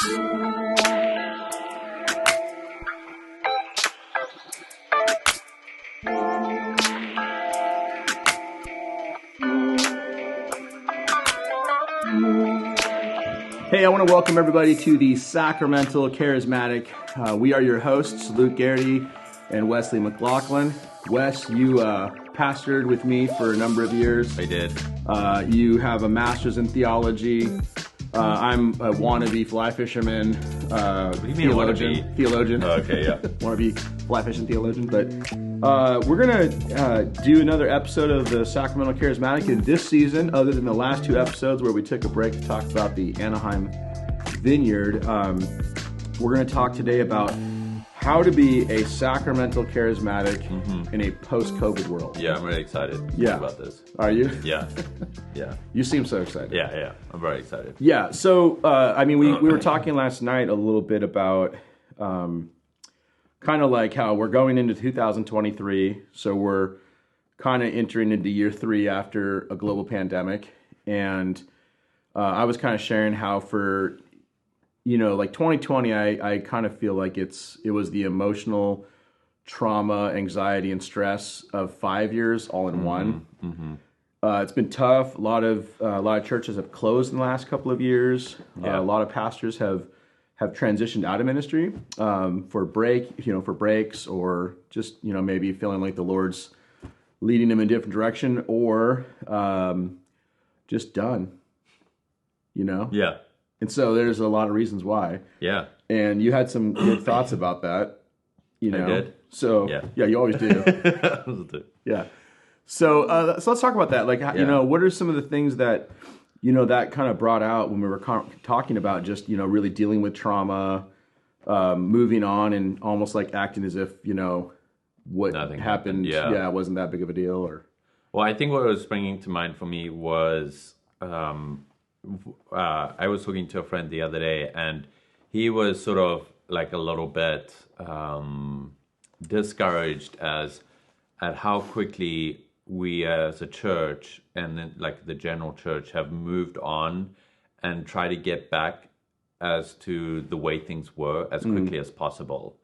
Hey, I want to welcome everybody to the Sacramental Charismatic. We are your hosts, Luke Garrity and Wesley McLaughlin. Wes, you pastored with me for a number of years. I did. You have a master's in theology. I'm a wannabe fly fisherman. What do you mean wannabe? Theologian. Oh, okay, yeah. Wannabe fly fishing theologian. But we're going to do another episode of the Sacramental Charismatic in this season, other than the last two episodes where we took a break to talk about the Anaheim Vineyard. We're going to talk today about how to be a sacramental charismatic in a post-COVID world. Yeah, I'm really excited about this. Are you? Yeah. Yeah. You seem so excited. Yeah. I'm very excited. Yeah. So, we were talking last night a little bit about kind of like how we're going into 2023. So we're kind of entering into year 3 after a global pandemic. And I was kind of sharing how for, like 2020, I kind of feel like it was the emotional trauma, anxiety, and stress of 5 years all in one. Mm-hmm. It's been tough. A lot of churches have closed in the last couple of years. Yeah. A lot of pastors have transitioned out of ministry for breaks, or just maybe feeling like the Lord's leading them in a different direction, or just done. Yeah. And so there's a lot of reasons why. Yeah. And you had some good thoughts about that. I did. So yeah, you always do. Yeah. So let's talk about that. Like, what are some of the things that, that kind of brought out when we were talking about just, really dealing with trauma, moving on, and almost like acting as if, what Nothing happened. Yeah, it wasn't that big of a deal. Well, I think what was springing to mind for me was, I was talking to a friend the other day, and he was sort of like a little bit discouraged at how quickly we as a church and then like the general church have moved on and try to get back as to the way things were as quickly as possible.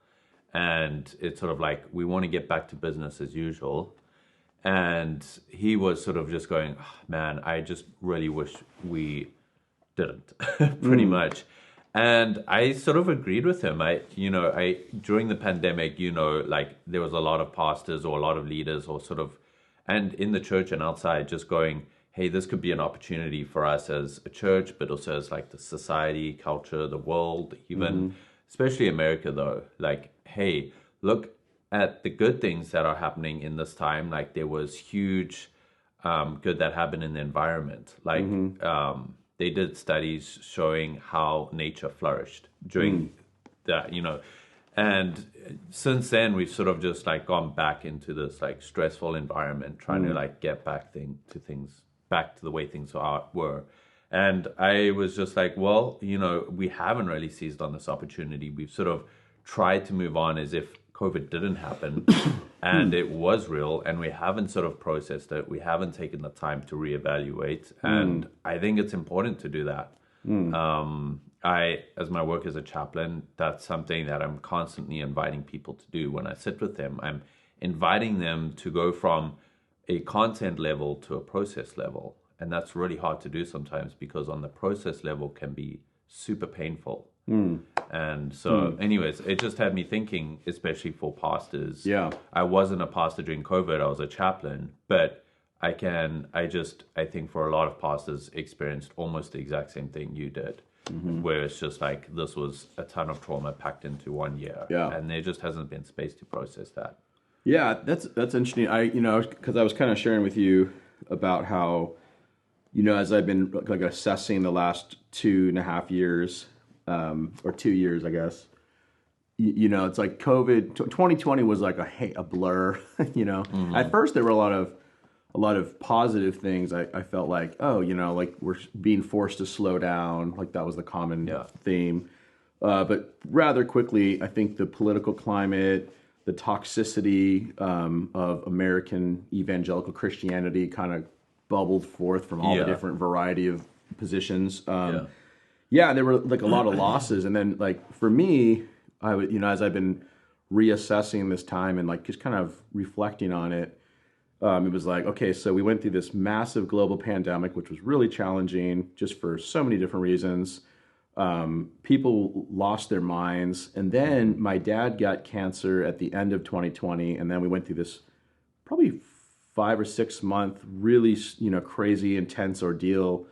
And it's sort of like, we want to get back to business as usual. And he was sort of just going, oh, man, I just really wish we didn't, pretty much. And I sort of agreed with him. I during the pandemic, like there was a lot of pastors or a lot of leaders or sort of, and in the church and outside, just going, hey, this could be an opportunity for us as a church, but also as like the society, culture, the world, even, especially America though. Like, hey, look at the good things that are happening in this time. Like there was huge good that happened in the environment. Like they did studies showing how nature flourished during that, and since then we've sort of just like gone back into this like stressful environment, trying to like get back back to the way things were. And I was just like, well, we haven't really seized on this opportunity. We've sort of tried to move on as if COVID didn't happen and it was real, and we haven't sort of processed it. We haven't taken the time to reevaluate. And I think it's important to do that. As my work as a chaplain, that's something that I'm constantly inviting people to do. When I sit with them, I'm inviting them to go from a content level to a process level. And that's really hard to do sometimes, because on the process level can be super painful. And so anyways, it just had me thinking, especially for pastors. Yeah. I wasn't a pastor during COVID, I was a chaplain, but I think for a lot of pastors experienced almost the exact same thing you did, where it's just like, this was a ton of trauma packed into 1 year. Yeah. And there just hasn't been space to process that. Yeah, that's interesting. Because I was kind of sharing with you about how, as I've been like assessing the last 2.5 years, or 2 years, I guess, it's like COVID, 2020 was like a blur, At first there were a lot of positive things. I felt like, like we're being forced to slow down. Like that was the common theme. But rather quickly, I think the political climate, the toxicity of American evangelical Christianity kind of bubbled forth from all the different variety of positions. Yeah, there were like a lot of losses, and then like for me, I would, as I've been reassessing this time and like just kind of reflecting on it, it was like, okay, so we went through this massive global pandemic, which was really challenging just for so many different reasons. People lost their minds, and then my dad got cancer at the end of 2020, and then we went through this probably 5 or 6 month, really, crazy, intense ordeal.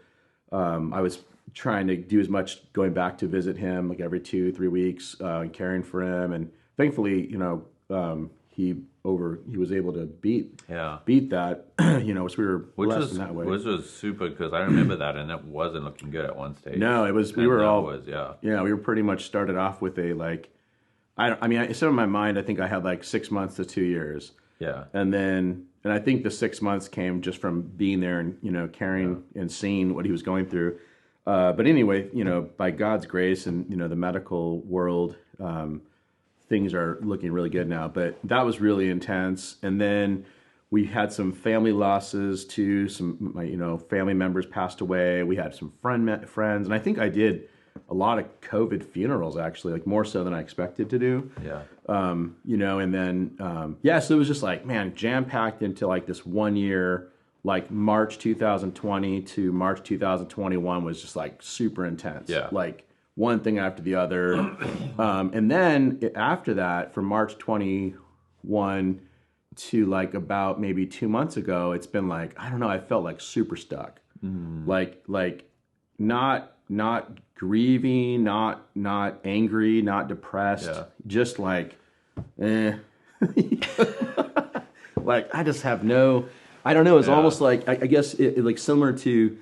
I was trying to do as much going back to visit him like every 2, 3 weeks, and caring for him, and thankfully, he was able to beat that, which we were blessed in that way. Which was super, because I remember that, and it wasn't looking good at one stage. No, it was. We were pretty much started off with a like, some of my mind, I think I had like 6 months to 2 years. Yeah. And I think the 6 months came just from being there and, caring and seeing what he was going through. But anyway, by God's grace and, the medical world, things are looking really good now. But that was really intense. And then we had some family losses too. My family members passed away. We had some friends. And I think I did a lot of COVID funerals, actually, like more so than I expected to do. Yeah. And then, so it was just like, man, jam-packed into like this 1 year, like March 2020 to March 2021 was just like super intense. Yeah. Like one thing after the other. And then after that, from March 21 to like about maybe 2 months ago, it's been like, I don't know, I felt like super stuck. Like not grieving, not angry, not depressed, just like, like I just have I don't know. It's almost like, I guess it like similar to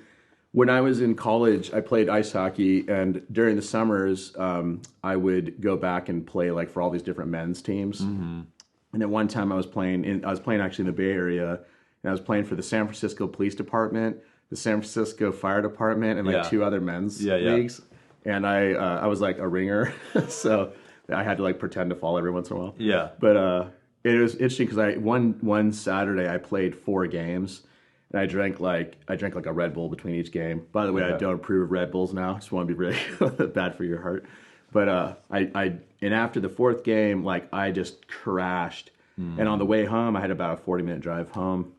when I was in college, I played ice hockey, and during the summers, I would go back and play like for all these different men's teams. And at one time I was playing actually in the Bay Area, and I was playing for the San Francisco Police Department, the San Francisco Fire Department, and like 2 other men's leagues. And I was like a ringer, so I had to like pretend to fall every once in a while. Yeah. But it was interesting because one Saturday I played 4 games, and I drank like a Red Bull between each game. By the way, I don't approve of Red Bulls now. Just want to be really bad for your heart. But and after the 4th game, like I just crashed. And on the way home, I had about a 40-minute drive home.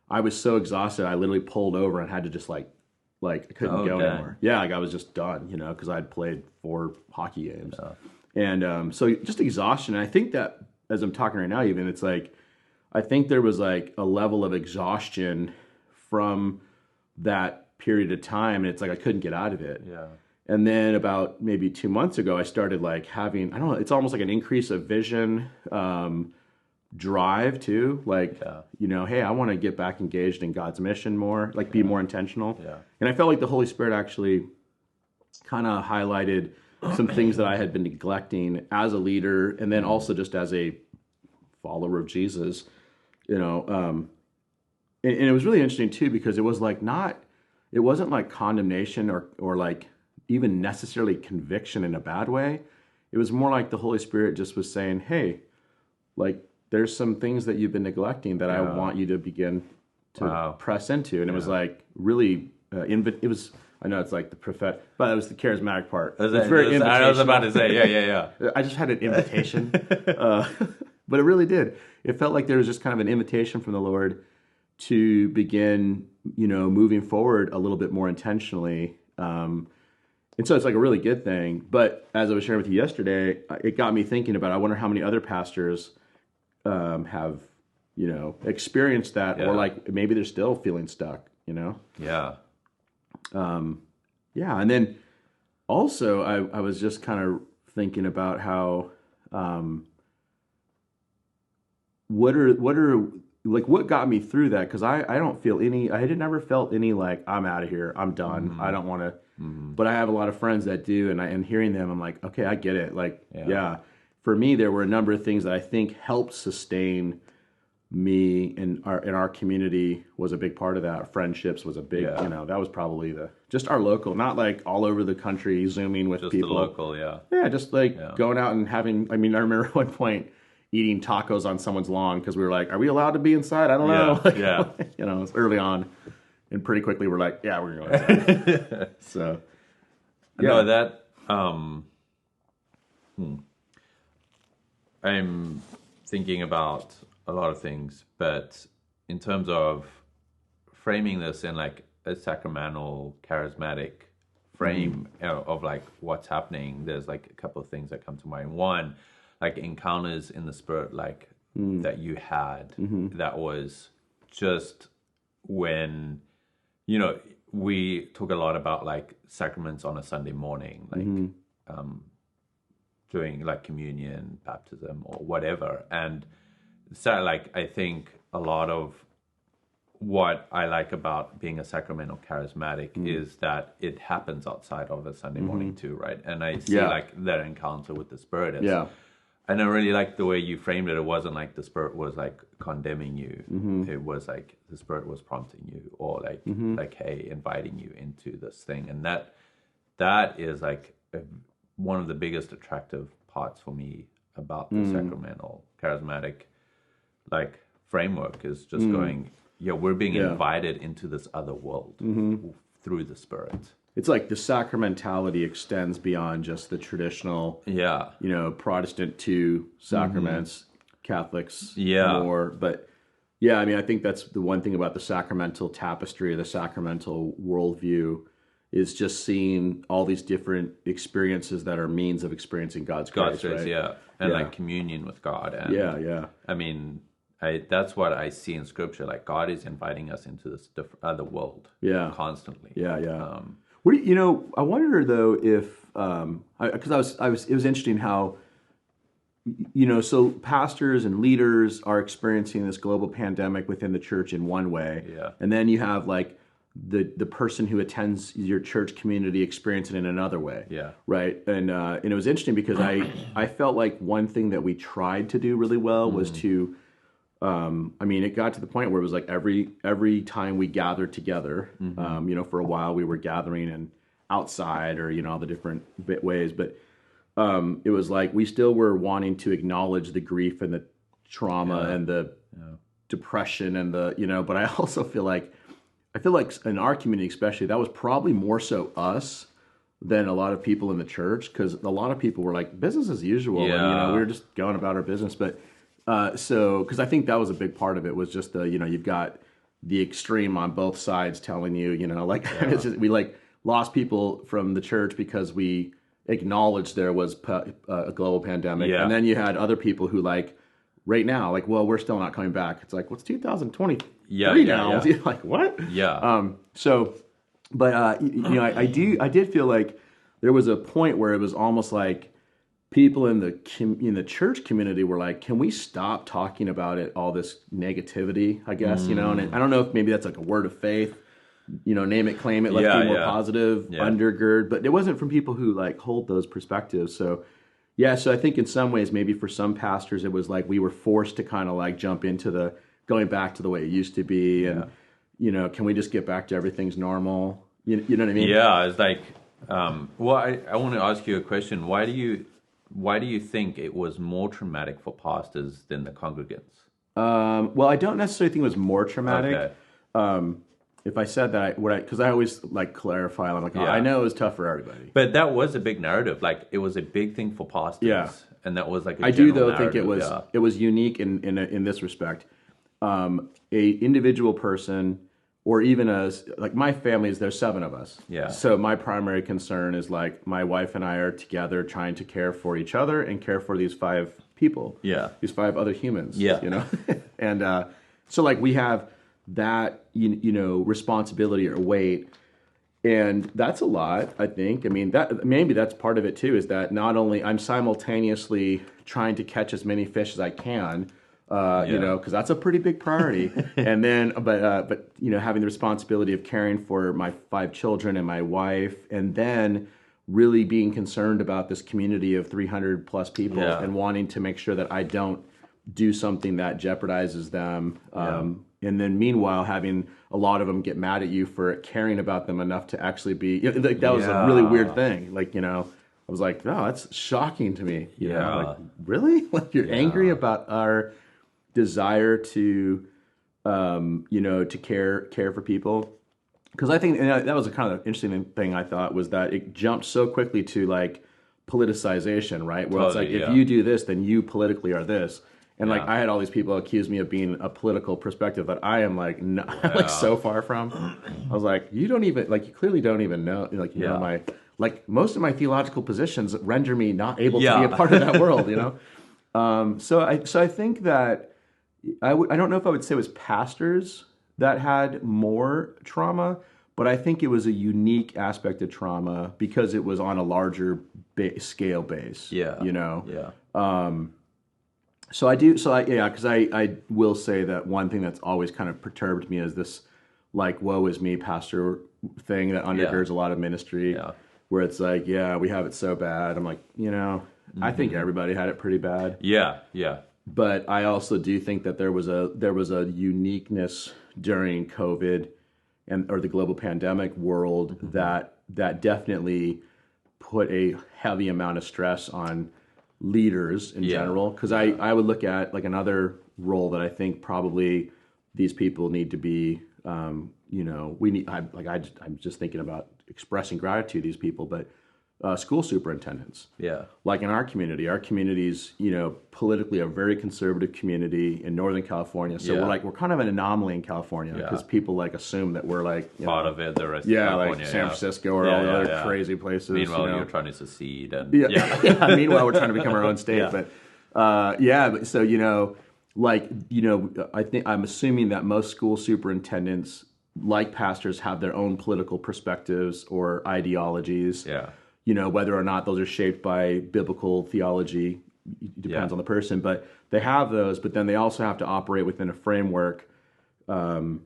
I was so exhausted, I literally pulled over and had to just like I couldn't go anymore. Yeah, like I was just done, because I'd played 4 hockey games. And so just exhaustion. And I think that as I'm talking right now, even it's like, I think there was like a level of exhaustion from that period of time. And it's like, I couldn't get out of it. Yeah. And then about maybe 2 months ago, I started like having, I don't know, it's almost like an increase of vision, drive too. Like, hey, I want to get back engaged in God's mission more, like be more intentional. Yeah. And I felt like the Holy Spirit actually kind of highlighted some things that I had been neglecting as a leader, and then also just as a follower of Jesus, and it was really interesting too, because it was like it wasn't like condemnation or like even necessarily conviction in a bad way. It was more like the Holy Spirit just was saying, hey, like there's some things that you've been neglecting that I want you to begin to press into. And it was like really, it was, I know it's like the prophet, but it was the charismatic part. It's very invitational. I was about to say, yeah. I just had an invitation, but it really did. It felt like there was just kind of an invitation from the Lord to begin, moving forward a little bit more intentionally. And so it's like a really good thing. But as I was sharing with you yesterday, it got me thinking about, I wonder how many other pastors have, experienced that, or like maybe they're still feeling stuck, Yeah. And then also I was just kind of thinking about how, what got me through that? Cause I had never felt any like, I'm out of here, I'm done. I don't want to, but I have a lot of friends that do. And hearing them, I'm like, okay, I get it. Like, for me, there were a number of things that I think helped sustain me and our community was a big part of that. Friendships was a big, that was probably just our local, not like all over the country Zooming with just people. The local, yeah. Yeah, just like going out and having, I remember at one point eating tacos on someone's lawn because we were like, are we allowed to be inside? I don't know. It's early on. And pretty quickly we're like, yeah, we're going to go inside. So, No, that I'm thinking about a lot of things, but in terms of framing this in like a sacramental charismatic frame of like what's happening, there's like a couple of things that come to mind. One, like encounters in the spirit, like that you had, that was just when, you know, we talk a lot about like sacraments on a Sunday morning, like doing like communion, baptism, or whatever. And so, like, I think a lot of what I like about being a sacramental charismatic is that it happens outside of a Sunday morning too, right? And I see like that encounter with the Spirit. And I really like the way you framed it. It wasn't like the Spirit was like condemning you. It was like the Spirit was prompting you, or like hey, inviting you into this thing. And that is like one of the biggest attractive parts for me about the sacramental charismatic like framework, is just going, we're being invited into this other world through the Spirit. It's like the sacramentality extends beyond just the traditional, Protestant to sacraments, Catholics more. But I mean, I think that's the one thing about the sacramental tapestry or the sacramental worldview, is just seeing all these different experiences that are means of experiencing God's grace, right? And like communion with God. And I mean, that's what I see in Scripture. Like God is inviting us into this other world, constantly. What do you, I wonder though if because it was interesting how so pastors and leaders are experiencing this global pandemic within the church in one way, and then you have like the person who attends your church community experience it in another way, right? And it was interesting because I felt like one thing that we tried to do really well was to. I mean, it got to the point where it was like every time we gathered together, for a while we were gathering and outside or, all the different ways. But it was like we still were wanting to acknowledge the grief and the trauma and the depression and the, but I also feel like in our community especially, that was probably more so us than a lot of people in the church, because a lot of people were like business as usual. And, we were just going about our business. But so, because I think that was a big part of it, was just the, you've got the extreme on both sides telling you, it's just, we like lost people from the church because we acknowledged there was a global pandemic. And then you had other people who like, right now, like, well, we're still not coming back. It's like, what's 2023 now? Like, what? But, I did feel like there was a point where it was almost like, people in the church community were like, can we stop talking about it, all this negativity, I guess, and I don't know if maybe that's like a word of faith, name it, claim it, let's be more positive, undergird, but it wasn't from people who like hold those perspectives. So I think in some ways, maybe for some pastors, it was like we were forced to kind of like jump into going back to the way it used to be. And, can we just get back to everything's normal? You know what I mean? Yeah, it's like, well, I want to ask you a question. Why do you think it was more traumatic for pastors than the congregants? Well, I don't necessarily think it was more traumatic. Okay. If I said that, because I always like clarify, I'm like, I know it was tough for everybody. But that was a big narrative. Like it was a big thing for pastors. Yeah. And that was like a I do though narrative. think it was unique in this respect. A individual person, or even like my family, there's 7 of us. Yeah. So my primary concern is like my wife and I are together trying to care for each other and care for these 5 people. Yeah. These 5 other humans. Yeah. And so like we have that responsibility or weight, and that's a lot, I think. I mean, that maybe that's part of it too, is that not only I'm simultaneously trying to catch as many fish as I can, because that's a pretty big priority. And then, but having the responsibility of caring for my 5 children and my wife, and then really being concerned about this community of 300 plus people and wanting to make sure that I don't do something that jeopardizes them. And then meanwhile, having a lot of them get mad at you for caring about them enough to actually be, that was a really weird thing. Like, I was like, oh, that's shocking to me. Like, really? Like you're angry about our desire to, to care for people. because I think and that was a kind of interesting thing I thought was that it jumped so quickly to like politicization, right? Where it's like, if you do this, then you politically are this. And like, I had all these people accuse me of being a political perspective that I am like, no, I'm like so far from. I was like, you don't even, like, you clearly don't even know, like, you know, my, like, most of my theological positions render me not able to be a part of that world, you know? So I think that I don't know if I would say it was pastors that had more trauma, but I think it was a unique aspect of trauma because it was on a larger scale base. Yeah. You know? Yeah. Because I will say that one thing that's always kind of perturbed me is this, like, woe is me pastor thing that undergirds a lot of ministry, where it's like, yeah, we have it so bad. I'm like, you know, I think everybody had it pretty bad. Yeah, yeah. But I also do think that there was a uniqueness during COVID or the global pandemic world that definitely put a heavy amount of stress on leaders in general, because I would look at like another role that I think probably these people need to be, you know, I'm just thinking about expressing gratitude to these people, but school superintendents. Yeah. Like in our community's, you know, politically a very conservative community in Northern California. So we're kind of an anomaly in California because people like assume that we're like, you part know, of it, the rest of California. Like San Francisco or all the other crazy places. Meanwhile, you're trying to secede. And, meanwhile, we're trying to become our own state. But but so, you know, like, you know, I'm assuming that most school superintendents, like pastors, have their own political perspectives or ideologies. Yeah. You know, whether or not those are shaped by biblical theology depends on the person, but they have those, but then they also have to operate within a framework. And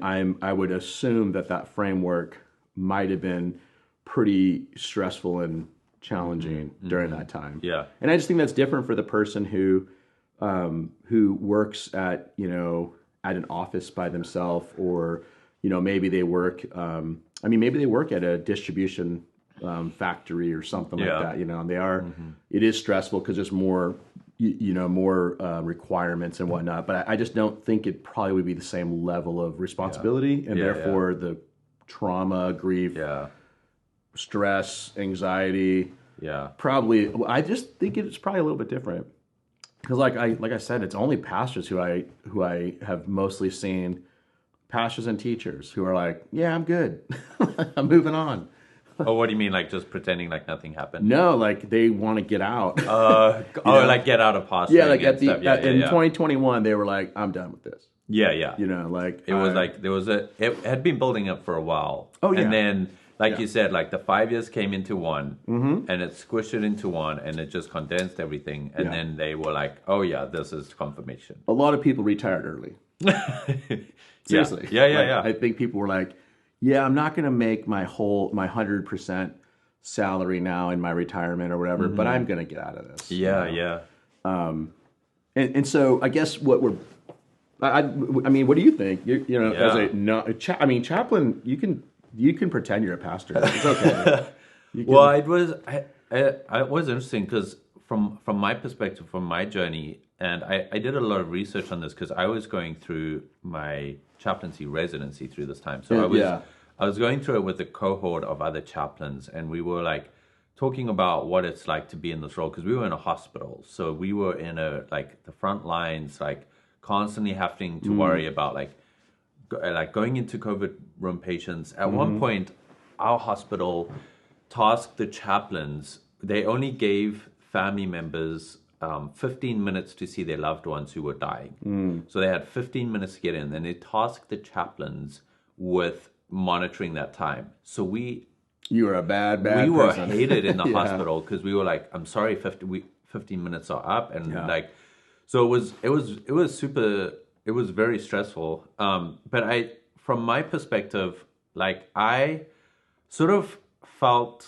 I would assume that framework might have been pretty stressful and challenging during that time. Yeah. And I just think that's different for the person who works at, you know, at an office by themselves, or, you know, maybe they work, maybe they work at a distribution factory or something like that, you know, and they are, it is stressful because there's more, more requirements and whatnot, but I just don't think it probably would be the same level of responsibility, and therefore the trauma, grief, stress, anxiety, probably, I just think it's probably a little bit different. Because like I said, it's only pastors who I have mostly seen, pastors and teachers who are like, yeah, I'm good, I'm moving on. Oh, what do you mean? Like just pretending like nothing happened? No, like they want to get out. Like get out of pastoring. Yeah, like in 2021, they were like, I'm done with this. Yeah, yeah. You know, like it was like it had been building up for a while. Oh, yeah. And then, like you said, like the 5 years came into one, and it squished it into one, and it just condensed everything. And then they were like, oh yeah, this is confirmation. A lot of people retired early. Seriously. Yeah. I think people were like, yeah, I'm not going to make my 100% salary now in my retirement or whatever, but I'm going to get out of this. Yeah, yeah. And so I guess what do you think? As a chaplain, you can pretend you're a pastor. It's okay. Well, it was interesting because from my perspective, from my journey, and I did a lot of research on this because I was going through my chaplaincy residency through this time. So I was going through it with a cohort of other chaplains, and we were like talking about what it's like to be in this role, because we were in a hospital. So we were in the front lines, like constantly having to worry about like going into COVID room patients. At one point, our hospital tasked the chaplains, they only gave family members 15 minutes to see their loved ones who were dying. So they had 15 minutes to get in, and they tasked the chaplains with monitoring that time. So you were a bad we person. Were hated in the hospital because we were like, I'm sorry, 15 minutes are up, and so it was very stressful. But from my perspective, like I sort of felt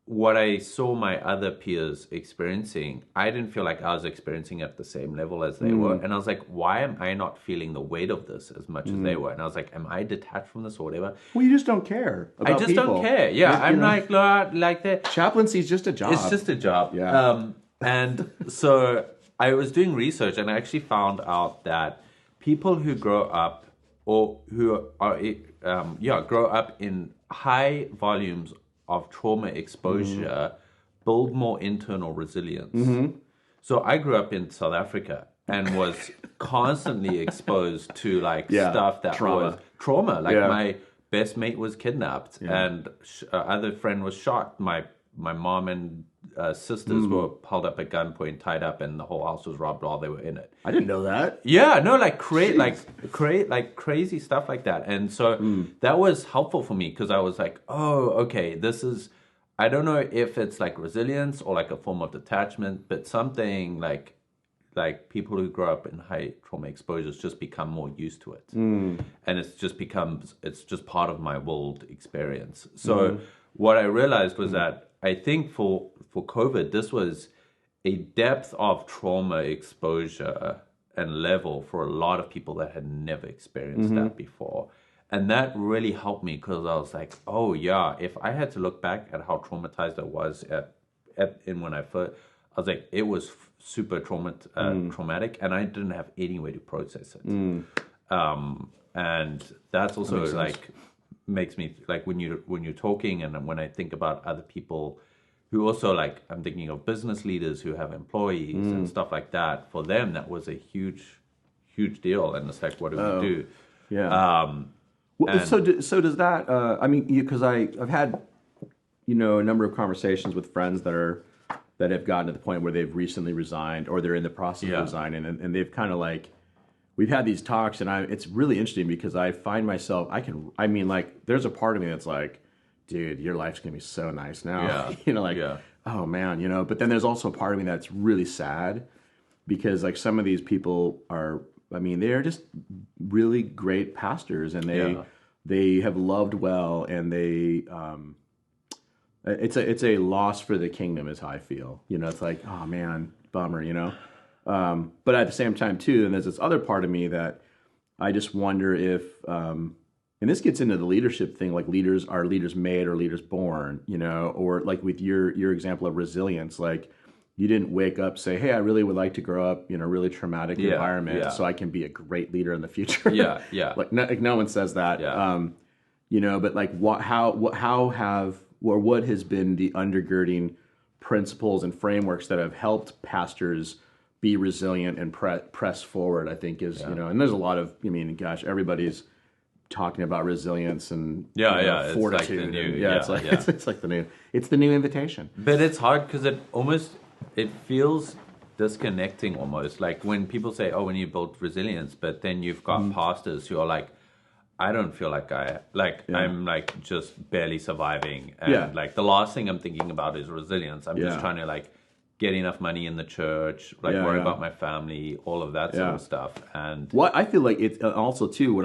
what I saw my other peers experiencing, I didn't feel like I was experiencing at the same level as they were. And I was like, why am I not feeling the weight of this as much as they were? And I was like, am I detached from this or whatever? Well, you just don't care about I just people. don't care. Yeah, I'm like that. Chaplaincy is just a job. It's just a job. Yeah. And so I was doing research, and I actually found out that people who grow up or who are grow up in high volumes of trauma exposure build more internal resilience. So I grew up in South Africa and was constantly exposed to like stuff that was trauma. Like my best mate was kidnapped and other friend was shot. My mom and sisters were held up at gunpoint, tied up, and the whole house was robbed while they were in it. I didn't know that. Yeah, no, like crazy stuff like that. And so that was helpful for me because I was like, oh, okay, this is, I don't know if it's like resilience or like a form of detachment, but something like people who grow up in high trauma exposures just become more used to it. And it's just part of my world experience. So what I realized was that I think for COVID, this was a depth of trauma exposure and level for a lot of people that had never experienced that before. And that really helped me because I was like, oh yeah, if I had to look back at how traumatized I was when I first, I was like, it was super traumatic, and I didn't have any way to process it. And that's also like makes me like when you're talking, and when I think about other people who also, like, I'm thinking of business leaders who have employees and stuff like that. For them, that was a huge deal, and it's like, what do we do? Yeah. So does that? I mean, because I've had a number of conversations with friends that have gotten to the point where they've recently resigned or they're in the process of resigning, and they've kind of like, we've had these talks, and it's really interesting because I find myself, there's a part of me that's like, dude, your life's gonna be so nice now. Oh man, but then there's also a part of me that's really sad because like some of these people are, they're just really great pastors, and they have loved well, and they it's a loss for the kingdom is how I feel. It's like, oh man, bummer, but at the same time too, and there's this other part of me that I just wonder if and this gets into the leadership thing, like are leaders made or leaders born, or like with your example of resilience, like you didn't wake up say, hey, I really would like to grow up in a really traumatic environment so I can be a great leader in the future. Like no one says that. But like what has been the undergirding principles and frameworks that have helped pastors be resilient and press forward, I think is, and there's a lot of, everybody's talking about resilience and fortitude. It's the new invitation. But it's hard because it feels disconnecting almost. Like when people say, oh, when you build resilience, but then you've got pastors who are like, I don't feel like I'm like just barely surviving. And like the last thing I'm thinking about is resilience. I'm just trying to like get enough money in the church, like worry about my family, all of that sort of stuff. And what I feel like it's also too,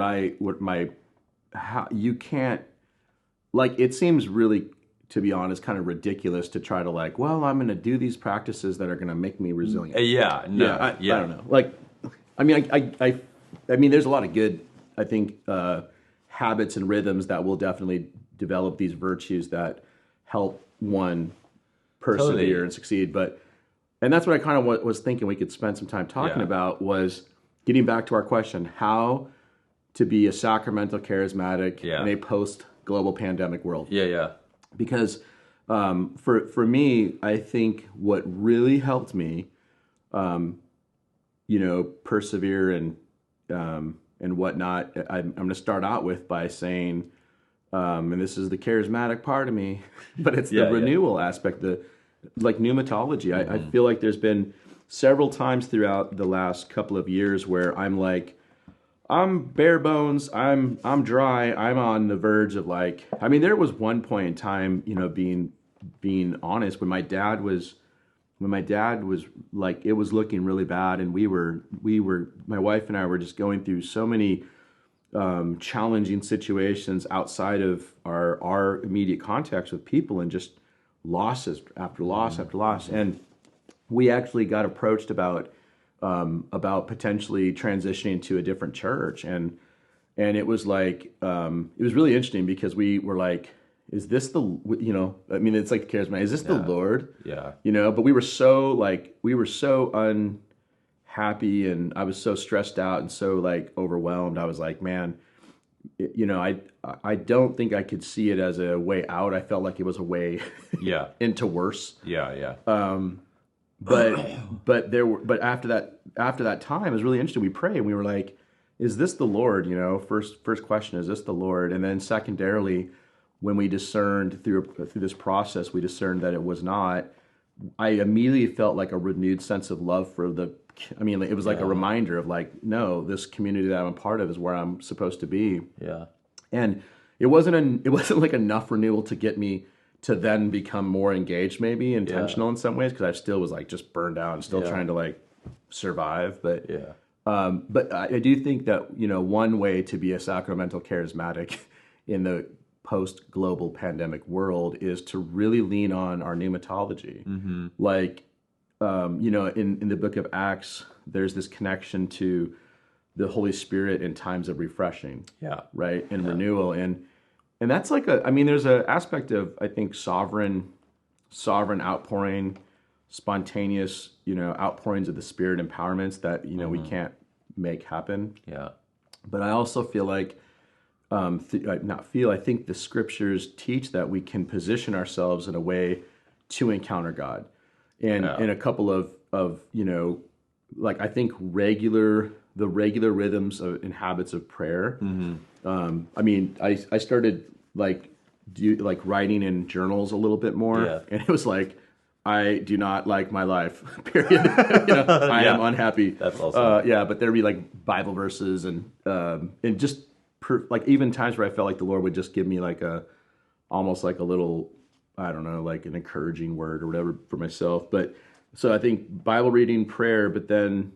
you can't, like, it seems really, to be honest, kind of ridiculous to try to like, well, I'm going to do these practices that are going to make me resilient. I don't know. Like, there's a lot of good, I think, habits and rhythms that will definitely develop these virtues that help one persevere and succeed. And that's what I kind of was thinking we could spend some time talking about, was getting back to our question, how to be a sacramental charismatic in a post-global pandemic world. Because for me, I think what really helped me, persevere and whatnot, I'm going to start out with by saying, and this is the charismatic part of me, but it's the renewal aspect, like pneumatology. I feel like there's been several times throughout the last couple of years where I'm like, I'm bare bones, I'm dry, I'm on the verge of like, there was one point in time, being honest, when my dad was like, it was looking really bad, and we were my wife and I were just going through so many challenging situations outside of our immediate contacts with people, and just losses after loss after loss. And we actually got approached about potentially transitioning to a different church, and it was like it was really interesting because we were like, is this the it's like the charismatic, is this the Lord? But we were so unhappy, and I was so stressed out and so like overwhelmed. I was like, man, I don't think I could see it as a way out. I felt like it was a way Yeah. into worse. Yeah. But after that time, it was really interesting. We prayed and we were like, is this the Lord? First question, is this the Lord? And then secondarily, when we discerned through this process, we discerned that it was not. I immediately felt like a renewed sense of love for it was like a reminder of like, no, this community that I'm a part of is where I'm supposed to be. Yeah. And it wasn't like enough renewal to get me to then become more engaged, maybe intentional in some ways, because I still was like just burned out and still trying to like survive. But but I do think that one way to be a sacramental charismatic in the post-global pandemic world is to really lean on our pneumatology. Mm-hmm. Like, in the book of Acts, there's this connection to the Holy Spirit in times of refreshing. Yeah. Right? And renewal. And that's like there's an aspect of, I think, sovereign outpouring, spontaneous, outpourings of the Spirit empowerments that, we can't make happen. Yeah. But I also feel like, I think the scriptures teach that we can position ourselves in a way to encounter God. And in a couple of I think the regular rhythms and habits of prayer. Mm-hmm. I started writing in journals a little bit more, and it was like, I do not like my life, period. I am unhappy. That's awesome. But there'd be like Bible verses and just even times where I felt like the Lord would just give me almost like a little, I don't know, like an encouraging word or whatever for myself. But so I think Bible reading, prayer, but then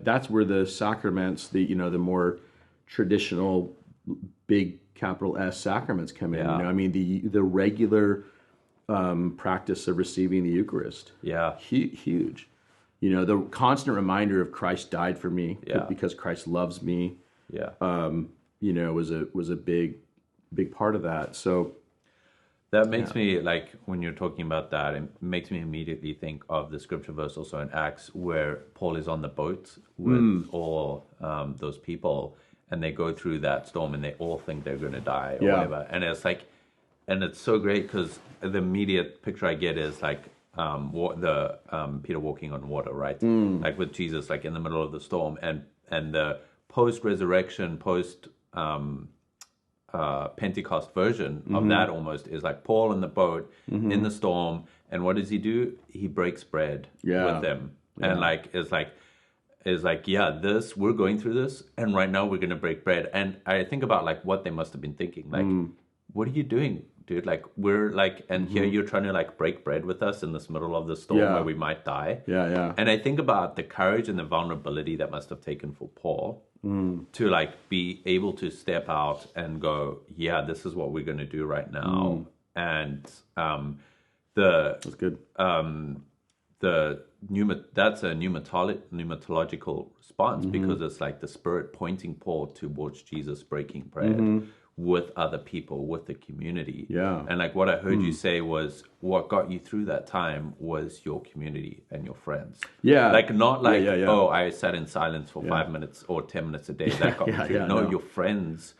that's where the sacraments, the more traditional big capital S sacraments come in. The regular practice of receiving the Eucharist. Yeah, huge. The constant reminder of Christ died for me because Christ loves me. Yeah. Was a big part of that. So that makes me, like, when you're talking about that, it makes me immediately think of the scripture verse also in Acts where Paul is on the boat with all those people, and they go through that storm and they all think they're going to die or whatever. And it's like, and it's so great because the immediate picture I get is like Peter walking on water, right? Like with Jesus, like in the middle of the storm, and the post-resurrection, Pentecost version of that almost is like Paul in the boat in the storm, and what does he do? He breaks bread with them, and we're going through this, and right now we're going to break bread. And I think about like what they must have been thinking, like, what are you doing, dude? Like, we're like, and here you're trying to like break bread with us in this middle of the storm where we might die. And I think about the courage and the vulnerability that must have taken for Paul to like be able to step out and go, this is what we're going to do right now. And that's good. That's a pneumatological response because it's like the Spirit pointing Paul towards Jesus breaking bread with other people, with the community. Yeah. And like what I heard you say was what got you through that time was your community and your friends. Yeah. Like not like, oh, I sat in silence for 5 minutes or 10 minutes a day. That got me through. No, your friends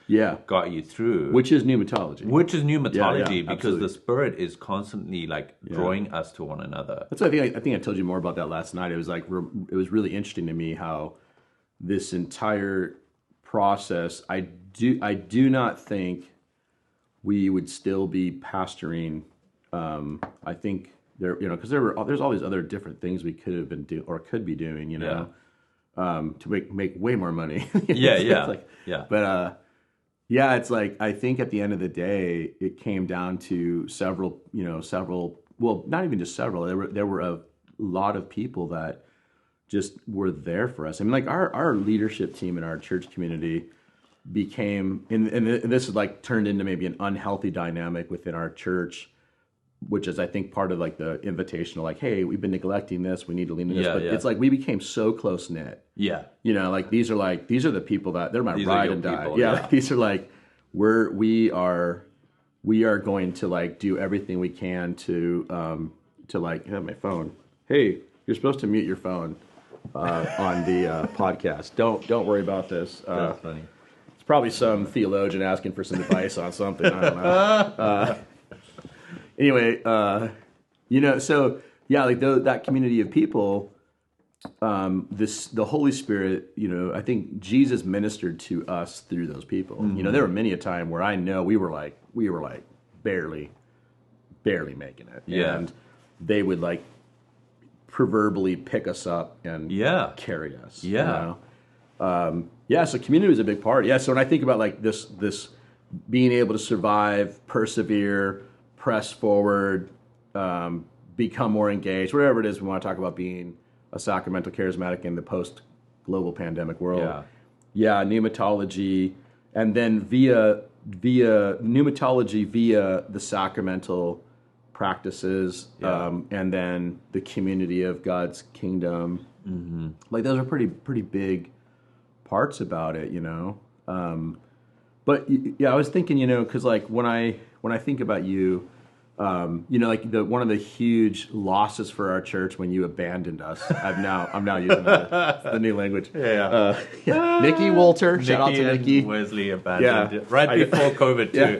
got you through. Which is pneumatology. Because the Spirit is constantly like drawing us to one another. That's what I think I told you more about that last night. It was like, it was really interesting to me how this entire process, I do not think we would still be pastoring. I think because there's all these other different things we could have been doing or could be doing, to make way more money. But it's like I think at the end of the day, it came down to several. Well, not even just several. There were a lot of people that just were there for us. I mean, like our leadership team in our church community became, and this is like turned into maybe an unhealthy dynamic within our church, which is I think part of like the invitational, like, hey, we've been neglecting this, we need to lean into this. But it's like we became so close knit. Yeah. Like these are the people that they're my ride and die. Like, these are like we are going to like do everything we can to like have my phone. Hey, you're supposed to mute your phone on the podcast. Don't worry about this. That's funny. probably some theologian asking for some advice on something. I don't know. Anyway, so yeah, like that community of people, the Holy Spirit, I think Jesus ministered to us through those people. There were many a time where I know we were like barely making it. Yeah. And they would like proverbially pick us up and carry us. Yeah. So community was a big part. Yeah, so when I think about like this being able to survive, persevere, press forward, become more engaged, whatever it is we want to talk about being a sacramental charismatic in the post-global pandemic world. Yeah, pneumatology, and then via pneumatology, via the sacramental practices, and then the community of God's kingdom. Mm-hmm. Like those are pretty big parts about it, But yeah, I was thinking, because like when I think about you, like one of the huge losses for our church when you abandoned us. I'm now using the new language. Nikki Wolter, shout out to Nikki. Wesley abandoned before COVID too.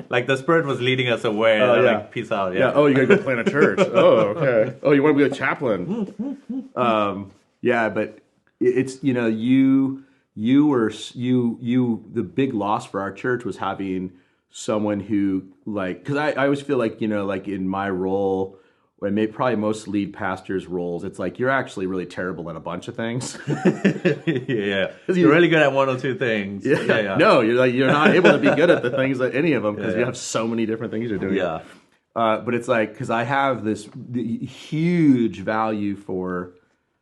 Like the Spirit was leading us away. Like peace out. Yeah. Oh, you gotta go plant a church. Oh, okay. Oh, you want to be a chaplain? But it's you were the big loss for our church was having someone who because I always feel like like in my role, or probably most lead pastors' roles, it's like you're actually really terrible at a bunch of things. You're really good at one or two things. No, you're not able to be good at the things at any of them because you have so many different things you're doing. But it's like because I have this huge value for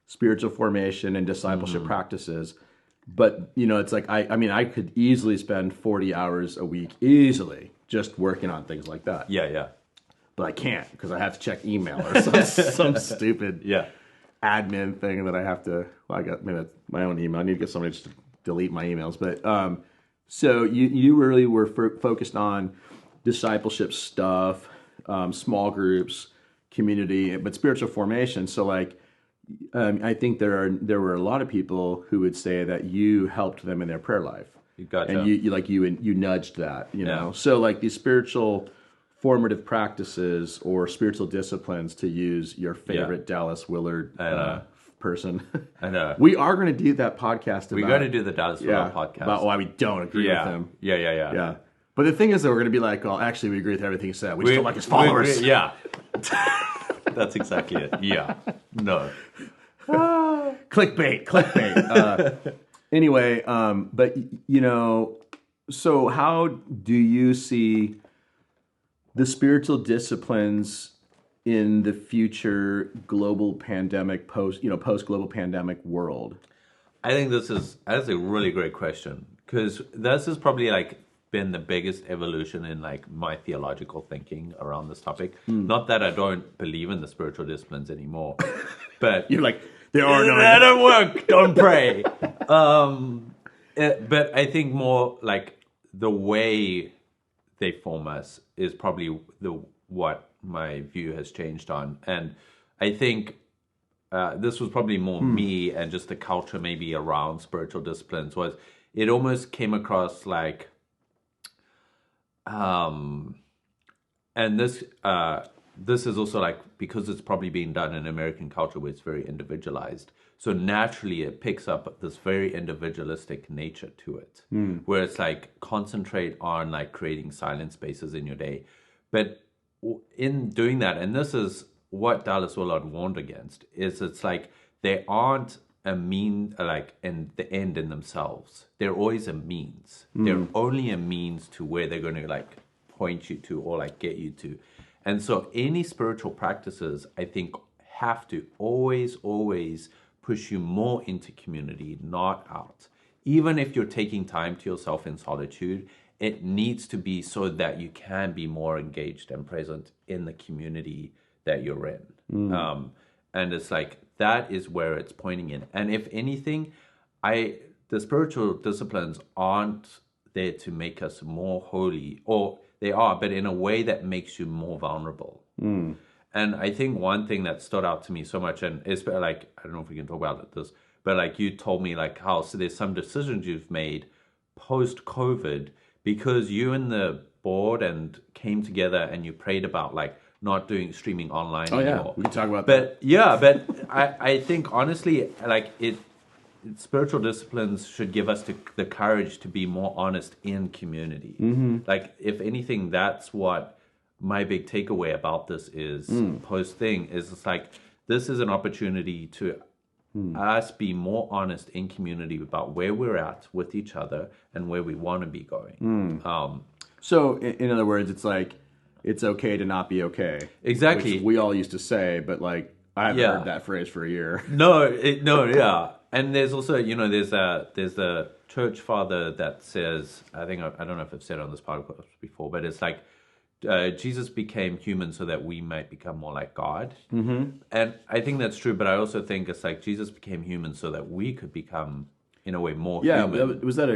spiritual formation and discipleship practices. But, it's like, I could easily spend 40 hours a week, easily, just working on things like that. Yeah. But I can't, because I have to check email or some stupid admin thing that I have to, maybe that's my own email. I need to get somebody just to delete my emails. But, so you really were focused on discipleship stuff, small groups, community, but spiritual formation. So, like, I think there were a lot of people who would say that you helped them in their prayer life. Gotcha. And you nudged that, know. So like these spiritual formative practices or spiritual disciplines, to use your favorite Dallas Willard person. I know. We are going to do that podcast. We're going to do the Dallas Willard podcast about why we don't agree with him. Yeah. But the thing is that we're going to be like, well, actually, we agree with everything he said. We just don't like his followers. That's exactly it. Yeah. No. Clickbait. Anyway, but so how do you see the spiritual disciplines in the future global pandemic post global pandemic world? I think that's a really great question, because this has probably like been the biggest evolution in like my theological thinking around this topic. Not that I don't believe in the spiritual disciplines anymore, but you're like, there are no. That don't work. Don't pray. But I think more like the way they form us is probably what my view has changed on. And I think this was probably more me and just the culture maybe around spiritual disciplines. Was it almost came across like, and this is also like, because it's probably being done in American culture where it's very individualized. So naturally it picks up this very individualistic nature to it, where it's like concentrate on like creating silent spaces in your day. But in doing that, and this is what Dallas Willard warned against, is it's like they aren't a mean, like in the end in themselves. They're always a means. They're only a means to where they're going to like point you to or like get you to. And so any spiritual practices, I think, have to always push you more into community, not out. Even if you're taking time to yourself in solitude, it needs to be so that you can be more engaged and present in the community that you're in. And it's like, that is where it's pointing in. And if anything, the spiritual disciplines aren't there to make us more holy, or they are, but in a way that makes you more vulnerable. And I think one thing that stood out to me so much, and it's like, I don't know if we can talk about this, but like you told me like how, so there's some decisions you've made post-COVID, because you and the board and came together and you prayed about like not doing streaming online anymore. We can talk about that. But I think honestly, like spiritual disciplines should give us the courage to be more honest in community. Like, if anything, that's what my big takeaway about this is post thing is it's like, this is an opportunity to us be more honest in community about where we're at with each other and where we want to be going. So in other words, it's like, it's okay to not be okay. Exactly. Which we all used to say, but like, I haven't heard that phrase for a year. Yeah. And there's also, there's a church father that says, I don't know if I've said it on this podcast before, but it's like, Jesus became human so that we might become more like God. And I think that's true, but I also think it's like Jesus became human so that we could become, in a way, more human. Yeah, was that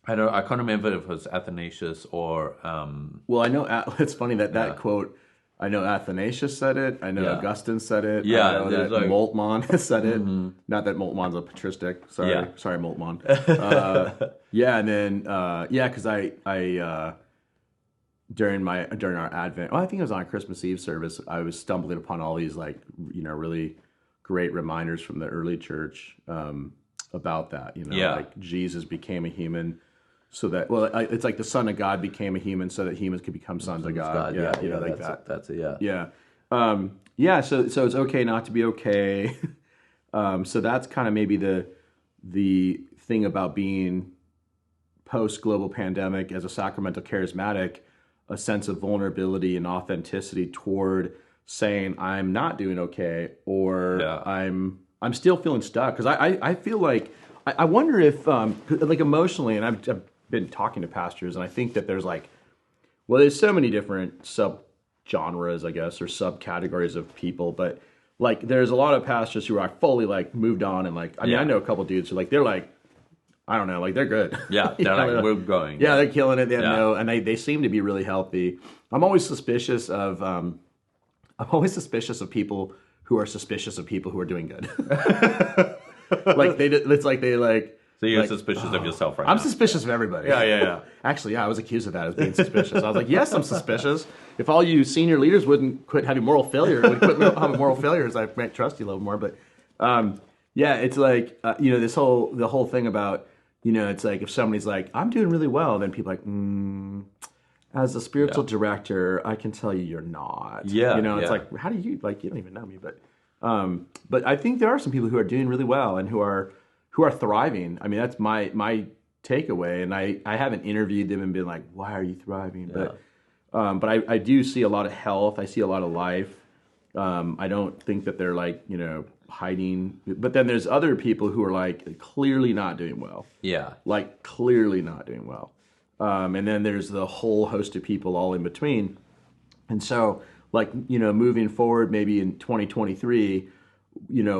I can't remember if it was Athanasius or... Well, I know, it's funny that quote, I know Athanasius said it, I know Augustine said it, I know that Moltmann said it. Not that Moltmann's a patristic, sorry Moltmann. And then, because I during our Advent, I think it was on Christmas Eve service, I was stumbling upon all these like, really great reminders from the early church about that, like Jesus became a human so that, it's like the Son of God became a human so that humans could become sons of God. Like that. That's it, So it's okay not to be okay. So that's kind of maybe the thing about being post-global pandemic as a Sacramental Charismatic, a sense of vulnerability and authenticity toward saying I'm not doing okay, or I'm still feeling stuck. Because I feel like, I wonder if, like emotionally, and I've been talking to pastors, and I think that there's like, there's so many different sub-genres, I guess, or subcategories of people, but like there's a lot of pastors who are fully like moved on, and like, I mean, I know a couple dudes who like, they're like, I don't know, like they're good. Yeah, they're like, we're going. Yeah, they're killing it. They have and they seem to be really healthy. I'm always suspicious of people who are suspicious of people who are doing good. It's like they like. So you're suspicious of yourself right now? I'm suspicious of everybody. Yeah. Actually, I was accused of that as being suspicious. I was like, yes, I'm suspicious. If all you senior leaders wouldn't quit having moral failure, having moral failures, I might trust you a little more. But it's like the whole thing about. It's like if somebody's like, I'm doing really well, then people are like, as a spiritual director, I can tell you you're not. It's like, how do you, like, you don't even know me. But I think there are some people who are doing really well and who are thriving. I mean, that's my takeaway. And I haven't interviewed them and been like, why are you thriving? Yeah. But I do see a lot of health. I see a lot of life. I don't think that they're like, hiding, but then there's other people who are like clearly not doing well. Like clearly not doing well. And then there's the whole host of people all in between. And so like, moving forward, maybe in 2023,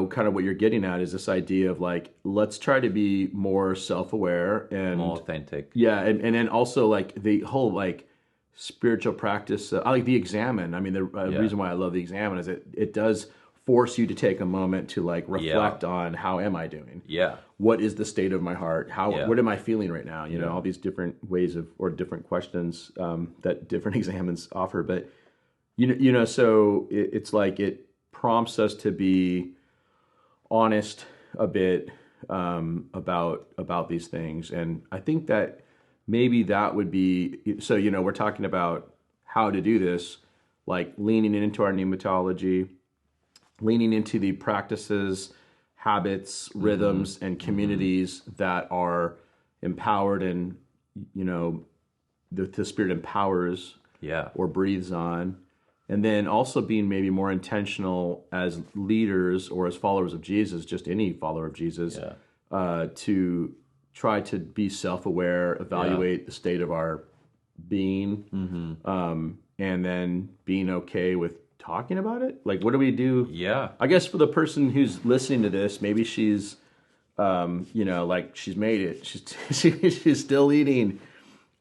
kind of what you're getting at is this idea of like, let's try to be more self-aware and more authentic. Yeah. And then also like the whole like spiritual practice. I like the Examine. I mean, the reason why I love the Examine is it does force you to take a moment to like reflect on how am I doing? What is the state of my heart? What am I feeling right now? All these different ways or different questions that different examines offer. But so it's like it prompts us to be honest a bit about these things, and I think that maybe that would be so. We're talking about how to do this, like leaning into our pneumatology. Leaning into the practices, habits, rhythms, and communities that are empowered and, the Spirit empowers or breathes on. And then also being maybe more intentional as leaders or as followers of Jesus, just any follower of Jesus, to try to be self-aware, evaluate the state of our being, and then being okay with talking about it. Like, what do we do? I guess for the person who's listening to this, maybe she's like she's made it, she's still eating,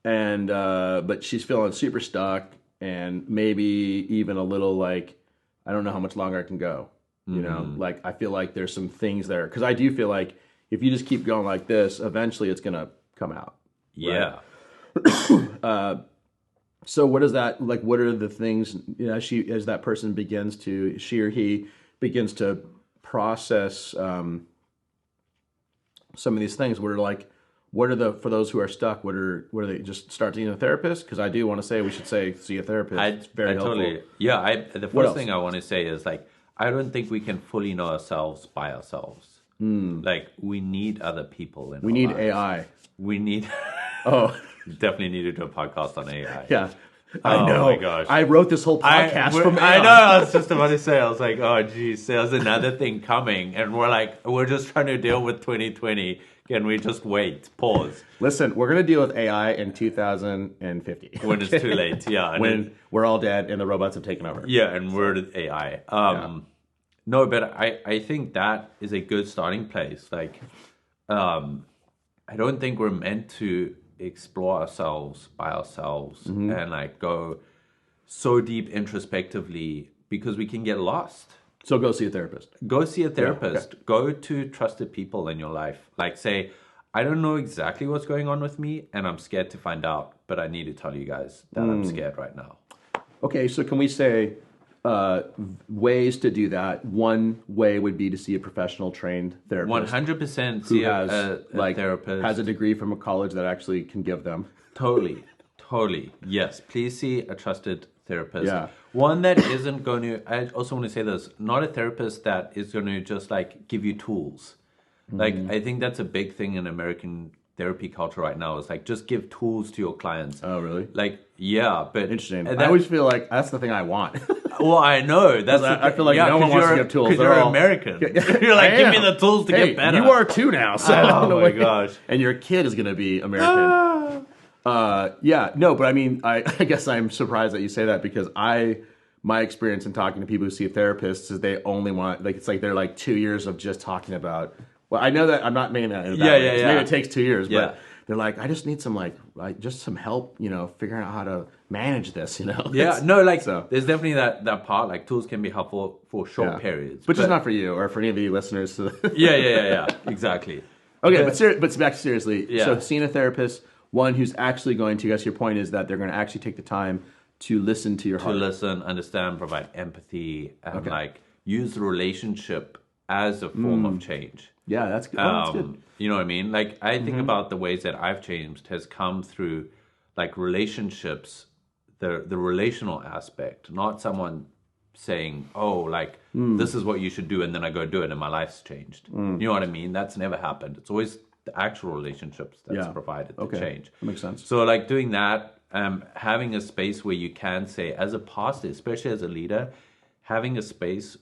and but she's feeling super stuck, and maybe even a little like, I don't know how much longer I can go. Like I feel like there's some things there, because I do feel like if you just keep going like this, eventually it's going to come out. Yeah. Right? So what is that like? What are the things as that person begins to she or he begins to process some of these things? What are the for those who are stuck? What are they just start seeing a therapist? Because I do want to say we should say see a therapist. It's very helpful. Totally. Yeah. The first thing I want to say is like I don't think we can fully know ourselves by ourselves. Like we need other people in. We need lives. AI. We need. Definitely need to do a podcast on AI. Yeah. I know. Oh my gosh. I wrote this whole podcast from AI. I know. I was just about to say. I was like, oh, geez, there's another thing coming, and we're just trying to deal with 2020. Can we just wait? Pause. Listen, we're gonna deal with AI in 2050 when it's too late. Yeah. When we're all dead and the robots have taken over. Yeah, and we're the AI. No, but I think that is a good starting place. Like, I don't think we're meant to explore ourselves by ourselves and like go so deep introspectively because we can get lost. So go see a therapist. Go see a therapist. Yeah, okay. Go to trusted people in your life. Like say, I don't know exactly what's going on with me and I'm scared to find out, but I need to tell you guys that I'm scared right now. Okay, so can we say ways to do that? One way would be to see a professional trained therapist. 100% see a therapist. Has a degree from a college that actually can give them. Totally. Yes, please see a trusted therapist. Yeah. One that isn't going to, I also want to say this, not a therapist that is going to just like give you tools. Like, I think that's a big thing in American therapy culture right now is like, just give tools to your clients. Oh, really? Like, yeah, but... Interesting. I always feel like that's the thing I want. Well, I know. That's I feel like no one wants to give tools. Because you're American. You're like, give me the tools to get better. You are too now. So oh my gosh. And your kid is going to be American. No, but I mean, I guess I'm surprised that you say that because my experience in talking to people who see a therapist is they only want, like, it's like they're like 2 years of just talking about, well, I know that I'm not making that in a bad way. Maybe it takes 2 years, but they're like, I just need some just some help, figuring out how to manage this, Yeah, no, like, there's definitely that part, like tools can be helpful for short periods. But just not for you or for any of you listeners. Yeah, exactly. Okay, but back seriously. Yeah. So seeing a therapist, one who's actually going to, I guess your point is that they're going to actually take the time to listen to your heart. To listen, understand, provide empathy, and like use the relationship as a form of change. Yeah, that's good. That's good. You know what I mean? Like, I think about the ways that I've changed has come through, like, relationships, the relational aspect, not someone saying, oh, like, this is what you should do, and then I go do it, and my life's changed. You know what I mean? That's never happened. It's always the actual relationships that's provided the change. That makes sense. So, like, doing that, having a space where you can say, as a pastor, especially as a leader, having a space,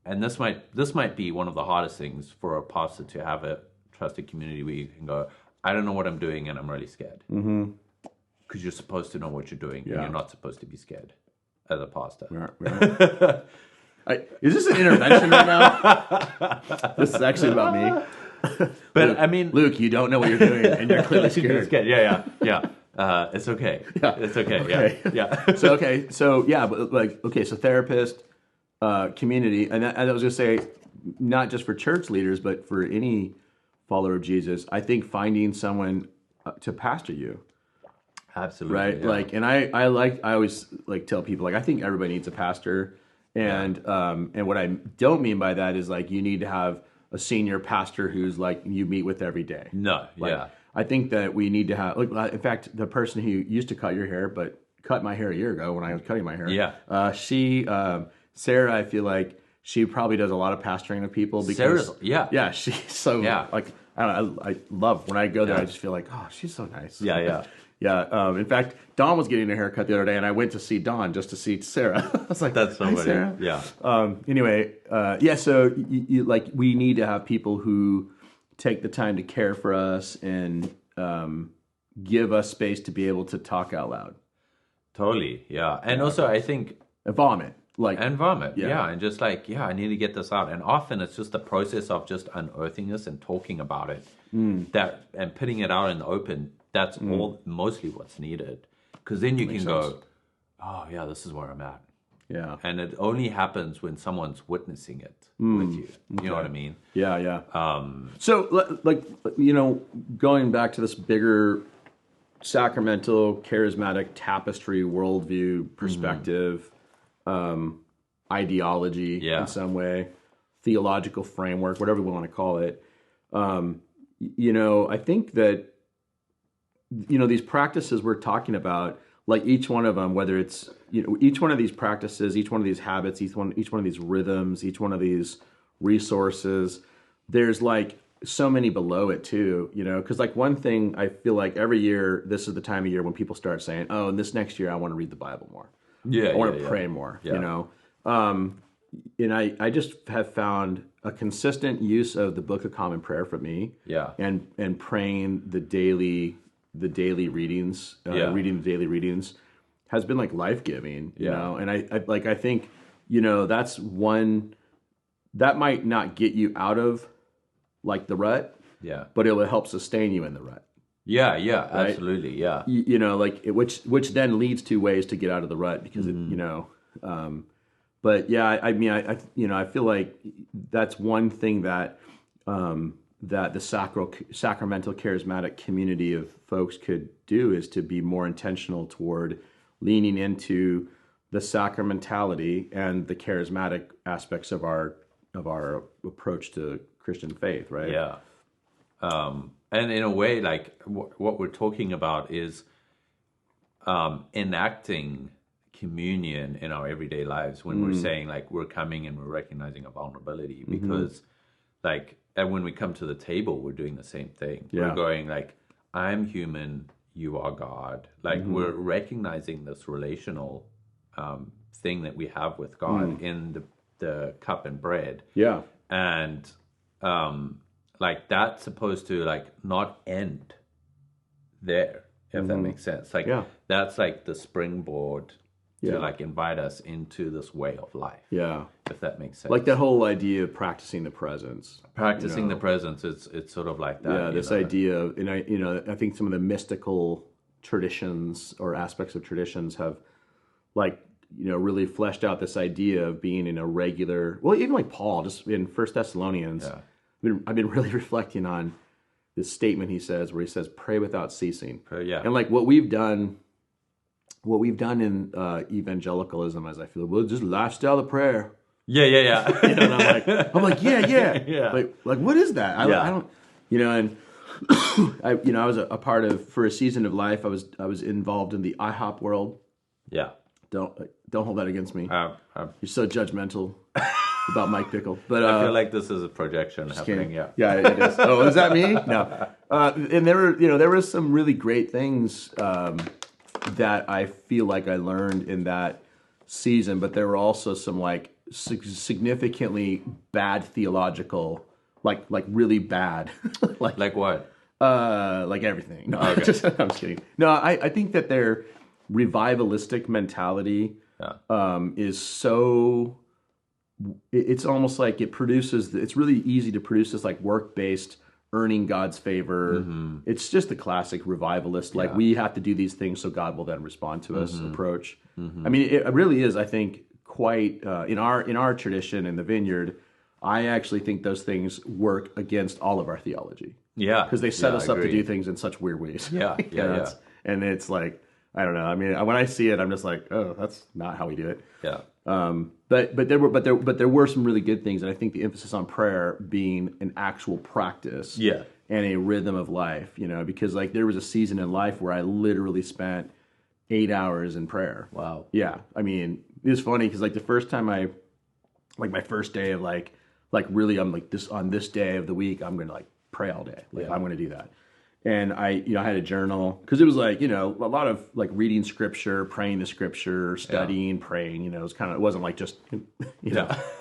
and this might be one of the hardest things for a pastor to have a trusted community where you can go, I don't know what I'm doing and I'm really scared. Because you're supposed to know what you're doing and you're not supposed to be scared as a pastor. Is this an intervention right now? This is actually about me. But Luke, I mean... Luke, you don't know what you're doing and you're clearly scared. Yeah. It's okay. It's okay. Yeah. So therapist, community, and I was going to say, not just for church leaders, but for any follower of Jesus, I think finding someone to pastor you. Absolutely. Right? Yeah. Like, and I always like tell people, like, I think everybody needs a pastor. And what I don't mean by that is like, you need to have a senior pastor who's like, you meet with every day. No. Like, I think that we need to have, like, in fact, the person who used to cut your hair, but cut my hair a year ago when I was cutting my hair. Yeah. Sarah, I feel like she probably does a lot of pastoring of people because she's so like, I don't know, I love when I go there. I just feel like, oh, she's so nice. Yeah. In fact, Dawn was getting her hair cut the other day, and I went to see Dawn just to see Sarah. I was like, that's so funny. Sarah. Yeah. So you like, we need to have people who take the time to care for us and give us space to be able to talk out loud. Totally. Yeah. And also, I think vomit. And vomit, and just like, I need to get this out. And often it's just the process of just unearthing this and talking about it, and putting it out in the open. That's mostly what's needed, because then you can go, oh yeah, this is where I'm at. Yeah. And it only happens when someone's witnessing it with you. You know what I mean? Yeah, yeah. So, like, going back to this bigger sacramental, charismatic tapestry worldview perspective, ideology in some way, theological framework, whatever we want to call it. I think that, these practices we're talking about, like each one of them, whether it's, each one of these practices, each one of these habits, each one of these rhythms, each one of these resources, there's like so many below it too, because like one thing I feel like every year, this is the time of year when people start saying, oh, and this next year I want to read the Bible more. I want to pray more, and I just have found a consistent use of the Book of Common Prayer for me. Yeah. And praying the daily readings, reading the daily readings has been like life-giving, you know? And I think, that's one that might not get you out of like the rut, but it will help sustain you in the rut. Yeah, right? absolutely, yeah. Which then leads to ways to get out of the rut because but yeah, I feel like that's one thing that that the sacramental charismatic community of folks could do is to be more intentional toward leaning into the sacramentality and the charismatic aspects of our approach to Christian faith, right? Yeah. And in a way, like what we're talking about is enacting communion in our everyday lives when we're saying like we're coming and we're recognizing a vulnerability because like, and when we come to the table, we're doing the same thing. Yeah. We're going like, I'm human, you are God. Like we're recognizing this relational thing that we have with God in the cup and bread. Yeah. And like that's supposed to like not end there, if that makes sense. Like that's like the springboard to like invite us into this way of life. Yeah. If that makes sense. Like that whole idea of practicing the presence. Practicing the presence, it's sort of like that. Yeah, this idea of, and I think some of the mystical traditions or aspects of traditions have like, really fleshed out this idea of being in a regular, well, even like Paul, just in 1 Thessalonians, I've been really reflecting on this statement he says, where he says, pray without ceasing. And like what we've done in evangelicalism, as I feel, well, just lifestyle of prayer. Yeah. And I'm like, yeah. Like, what is that? I don't, and I was a part of, for a season of life, I was involved in the IHOP world. Yeah. Don't hold that against me. You're so judgmental about Mike Pickle, but I feel like this is a projection happening. Kidding. Yeah, it is. Oh, is that me? No. And there were some really great things that I feel like I learned in that season, but there were also some like significantly bad theological, like really bad, like what? Like everything. No, I'm just kidding. No, I think that their revivalistic mentality is so. It's almost like it produces. It's really easy to produce this like work-based, earning God's favor. It's just the classic revivalist. Like we have to do these things so God will then respond to us approach. I mean, it really is. I think quite in our tradition in the Vineyard. I actually think those things work against all of our theology. Yeah, because they set us up to do things in such weird ways. Yeah. And it's like, I don't know. I mean, when I see it, I'm just like, oh, that's not how we do it. Yeah. But there were some really good things, and I think the emphasis on prayer being an actual practice. Yeah. And a rhythm of life, because like there was a season in life where I literally spent 8 hours in prayer. Wow. Yeah. I mean, it was funny because like the first time my first day of like really, I'm like on this day of the week, I'm going to like pray all day. Like I'm going to do that. And I had a journal because it was like, a lot of like reading scripture, praying the scripture, studying, praying, it wasn't like just,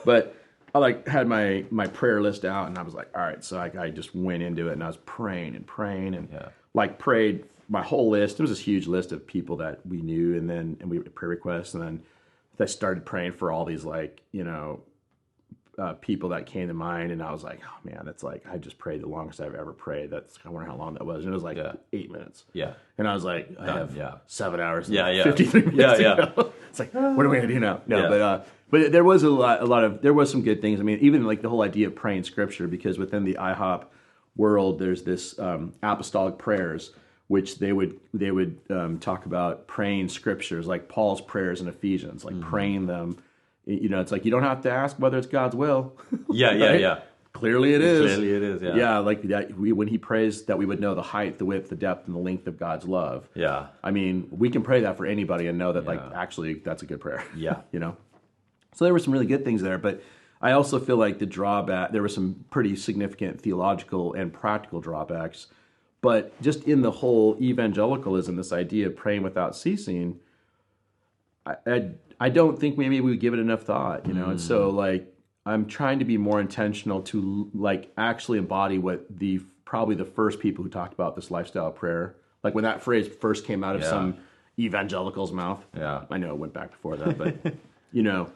but I like had my prayer list out and I was like, all right. So I just went into it and I was praying and like prayed my whole list. It was this huge list of people that we knew and we had prayer requests. And then I started praying for all these like, people that came to mind, and I was like, oh man, that's like I just prayed the longest I've ever prayed. I wonder how long that was, and it was like 8 minutes. Yeah, and I was like, I have 7 hours. 53 minutes. It's like, what are we gonna do now? No, Yeah. but there was there was some good things. I mean, even like the whole idea of praying scripture, because within the IHOP world, there's this apostolic prayers, which they would talk about praying scriptures, like Paul's prayers in Ephesians, like praying them. You know, it's like you don't have to ask whether it's God's will. Yeah, right? yeah. Clearly it is. Clearly it is, yeah. Yeah, like that. When he prays that we would know the height, the width, the depth, and the length of God's love. Yeah. I mean, we can pray that for anybody and know that, like, actually, that's a good prayer. Yeah. You know? So there were some really good things there, but I also feel like the drawback, there were some pretty significant theological and practical drawbacks. But just in the whole evangelicalism, this idea of praying without ceasing, I don't think maybe we give it enough thought, you know? And so, like, I'm trying to be more intentional to, like, actually embody what probably the first people who talked about this lifestyle of prayer, like when that phrase first came out of some evangelical's mouth. Yeah. I know it went back before that, but, you know,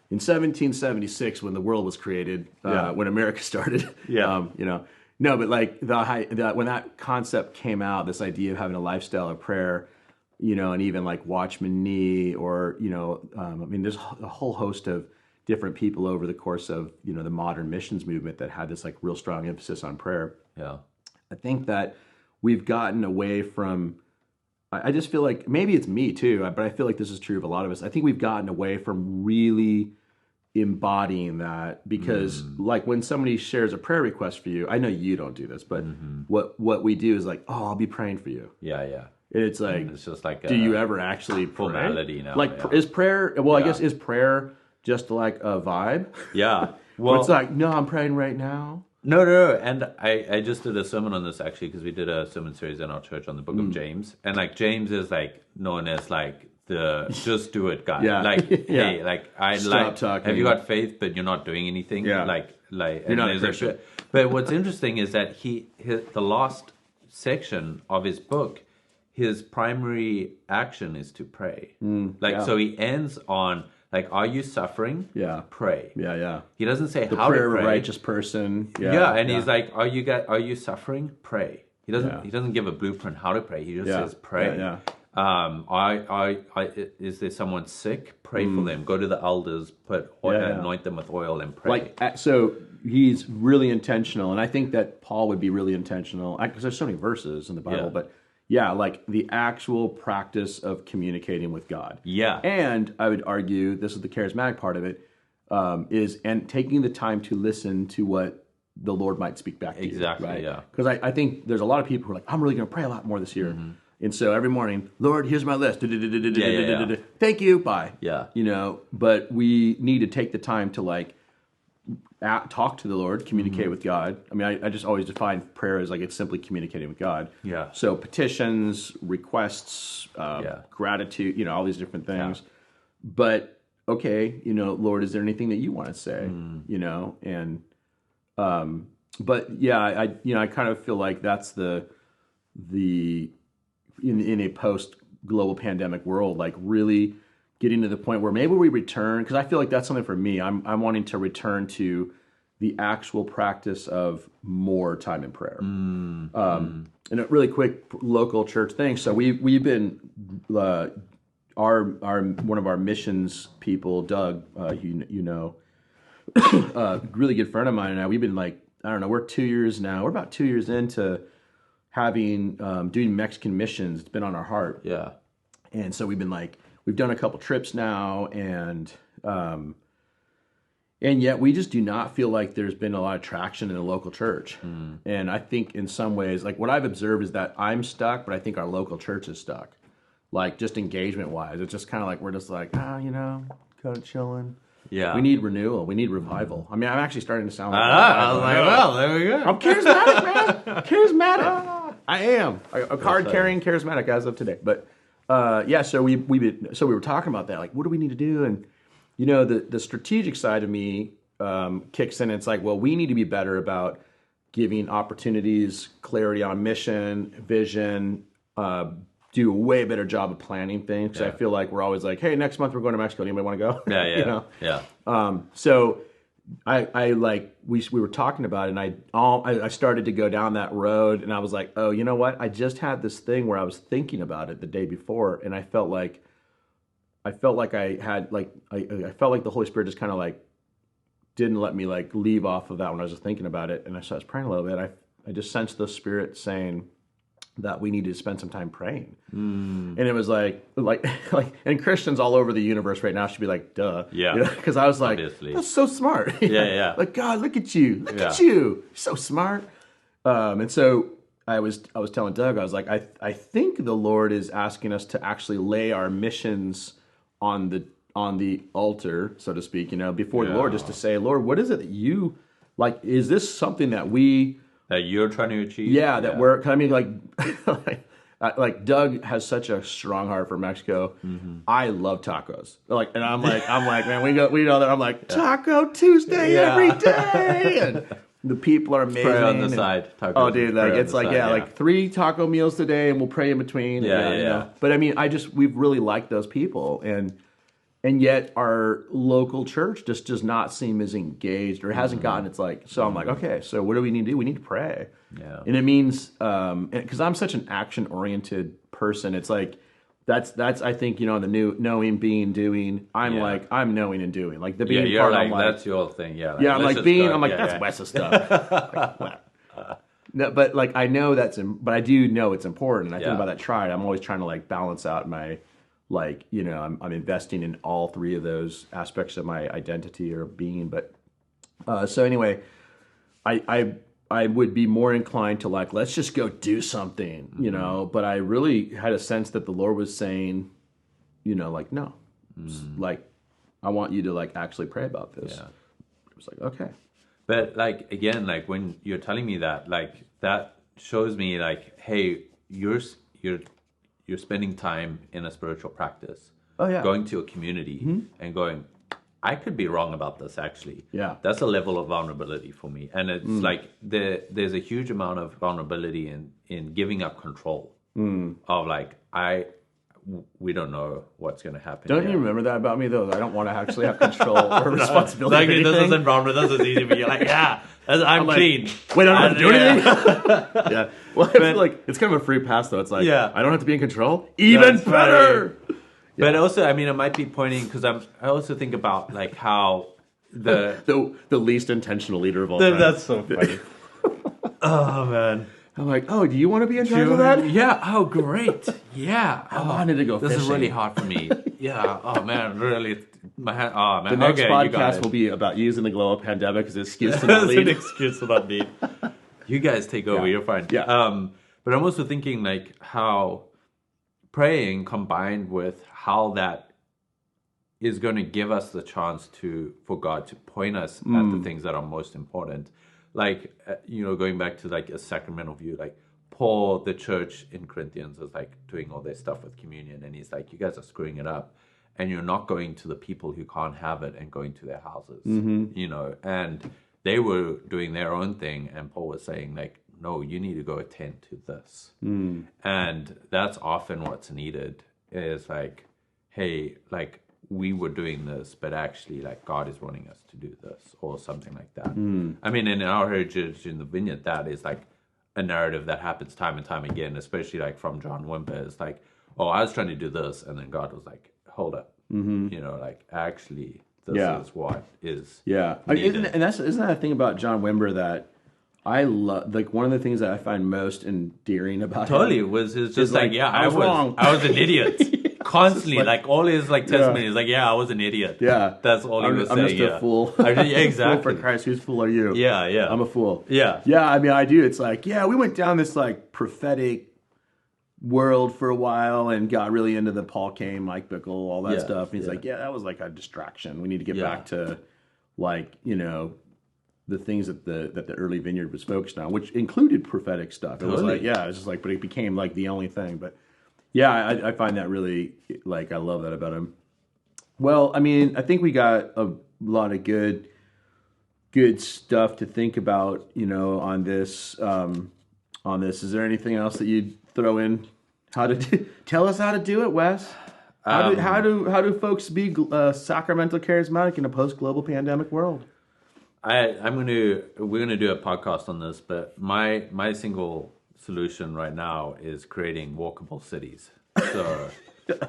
in 1776, when the world was created, when America started, you know, no, but like when that concept came out, this idea of having a lifestyle of prayer, you know, and even like Watchman Nee, or, you know, I mean, there's a whole host of different people over the course of, you know, the modern missions movement that had this like real strong emphasis on prayer. Yeah. I think that we've gotten away from, I just feel like, maybe it's me too, but I feel like this is true of a lot of us. I think we've gotten away from really embodying that, because like when somebody shares a prayer request for you, I know you don't do this, but what we do is like, oh, I'll be praying for you. Yeah, yeah. And it's like, it's just like do you ever actually pray? Formality now. Like, is prayer, well, I guess, is prayer just like a vibe? Yeah. Well, it's like, no, I'm praying right now. No. And I just did a sermon on this, actually, because we did a sermon series in our church on the book of James. And like James is like known as like the just do it guy. Yeah. Like, hey, like Stop talking. have you got faith but you're not doing anything? Yeah. Like you're not a Christian. But what's interesting is that the last section of his book, his primary action is to pray. So he ends on, like, are you suffering? Yeah. Pray. Yeah. He doesn't say The how to prayer of pray. a righteous person. And he's like, are you suffering? Pray. He doesn't give a blueprint how to pray. He just says pray. Yeah. Is there someone sick? Pray for them. Go to the elders, anoint them with oil, and pray. Like, so he's really intentional, and I think that Paul would be really intentional, because there's so many verses in the Bible, but like the actual practice of communicating with God. Yeah. And I would argue, this is the charismatic part of it, is taking the time to listen to what the Lord might speak back to you. Exactly, right? yeah. Because I think there's a lot of people who are like, I'm really going to pray a lot more this year. And so every morning, Lord, here's my list. Thank you, bye. Yeah. You know, but we need to take the time to like talk to the Lord, communicate with God. I mean, I just always define prayer as like it's simply communicating with God. Yeah. So petitions, requests, gratitude, you know, all these different things. Yeah. But okay, you know, Lord, is there anything that you want to say? You know, and but yeah, I kind of feel like that's the in a post global pandemic world, like really getting to the point where maybe we return, because I feel like that's something for me. I'm wanting to return to the actual practice of more time in prayer. And a really quick local church thing. So we've been our one of our missions people, Doug, you know, really good friend of mine and I. We've been like, I don't know, we're about 2 years into having doing Mexican missions. It's been on our heart. Yeah. And so we've done a couple trips now, and yet we just do not feel like there's been a lot of traction in the local church. And I think in some ways, like what I've observed is that I'm stuck, but I think our local church is stuck. Like just engagement wise, it's just kind of like we're just like, you know, kind of chilling. Yeah. We need renewal. We need revival. I mean, I'm actually starting to sound like I was like, well, there we go. I'm charismatic, man. Charismatic. I am a card-carrying charismatic as of today. But so we were talking about that. Like, what do we need to do? And you know, the strategic side of me kicks in. It's like, well, we need to be better about giving opportunities, clarity on mission, vision. Do a way better job of planning things, because I feel like we're always like, hey, next month we're going to Mexico. Anybody want to go? Yeah. You know? Yeah. So I like we were talking about it, and I started to go down that road, and I was like, oh, you know what? I just had this thing where I was thinking about it the day before, and I felt like I felt like I had like I felt like the Holy Spirit just kind of like didn't let me like leave off of that when I was just thinking about it, and so I was praying a little bit. I just sensed the Spirit saying that we need to spend some time praying, and it was like and Christians all over the universe right now should be like, duh, Yeah, because I was like, obviously. That's so smart, Yeah. like God, look at you, you're so smart, and so. I was telling Doug, I was like, I think the Lord is asking us to actually lay our missions on the altar, so to speak, before the Lord, just to say, Lord, what is it that you like? Is this something that you're trying to achieve? Yeah, that we're. I mean, like Doug has such a strong heart for Mexico. Mm-hmm. I love tacos. And I'm like, man, we go there. I'm like, Taco Tuesday every day. And the people are amazing. Pray on the side. Tacos, oh, dude, like it's like like 3 taco meals today, and we'll pray in between. Yeah. But I mean, we've really liked those people, and yet our local church just does not seem as engaged or hasn't gotten. It's like, so I'm like, okay, so what do we need to do? We need to pray. Yeah. And it means because I'm such an action oriented person, it's like that's I think the new knowing, being, doing. I'm like I'm knowing and doing. Like the being part. Like, I'm like that's your thing. Yeah. I'm like being. I'm like that's Wes's stuff. No, but like I know but I do know it's important. I think about that triad. I'm always trying to like balance out my. Like, I'm investing in all 3 of those aspects of my identity or being. But so anyway, I would be more inclined to like, let's just go do something, But I really had a sense that the Lord was saying, like, no, like, I want you to like actually pray about this. Yeah. It was like, okay. But like, again, like when you're telling me that, like that shows me like, hey, you're spending time in a spiritual practice. Oh, yeah. Going to a community and going, I could be wrong about this, actually. Yeah. That's a level of vulnerability for me. And it's like there's a huge amount of vulnerability in giving up control of like, we don't know what's going to happen. Don't you remember that about me, though? I don't want to actually have control or responsibility. Like, this isn't vulnerable. This is easy for you. Like, I'm clean. Wait, I don't have to do anything? Yeah. Well, I feel like it's kind of a free pass, though. It's like, I don't have to be in control. Even better! Yeah. But also, I mean, I might be pointing, because I also think about, like, how the least intentional leader of all time. That's so funny. Oh, man. I'm like, oh, do you want to be in charge of that? Yeah. Oh, great. Yeah. I wanted to go fishing. This is really hard for me. Yeah. Oh, man. Really. My hand. Oh, man. The next podcast will be about using the global pandemic as an excuse to not lead. It's an excuse to not lead. You guys take over. You're fine. Yeah. But I'm also thinking, like, how praying combined with how that is going to give us the chance for God to point us at the things that are most important. Like, going back to like a sacramental view, like Paul, the church in Corinthians is like doing all their stuff with communion. And he's like, you guys are screwing it up. And you're not going to the people who can't have it and going to their houses, and they were doing their own thing. And Paul was saying like, no, you need to go attend to this. And that's often what's needed is like, hey, like, we were doing this, but actually, like, God is wanting us to do this or something like that. I mean, in our heritage in the Vineyard, that is like a narrative that happens time and time again, especially like from John Wimber. It's like, oh, I was trying to do this, and then God was like, hold up, like, actually, this is what is needed. Isn't that a thing about John Wimber that I love? Like, one of the things that I find most endearing about him was just like, I was wrong. I was an idiot. Constantly, like all his like testimony is like, I was an idiot. Yeah, that's all he was saying. I'm just a fool. Exactly. Fool for Christ, whose fool are you? Yeah. I'm a fool. Yeah. I mean, I do. It's like, we went down this like prophetic world for a while and got really into the Paul Cain, Mike Bickle, all that stuff. And he's like, that was like a distraction. We need to get back to like the things that the early Vineyard was focused on, which included prophetic stuff. It was like, it was just like, but it became like the only thing. But I find that really, like, I love that about him. Well, I mean, I think we got a lot of good stuff to think about, on this. Is there anything else that you'd throw in? Tell us how to do it, Wes. How do folks be sacramental charismatic in a post-global pandemic world? We're gonna do a podcast on this, but my single solution right now is creating walkable cities. So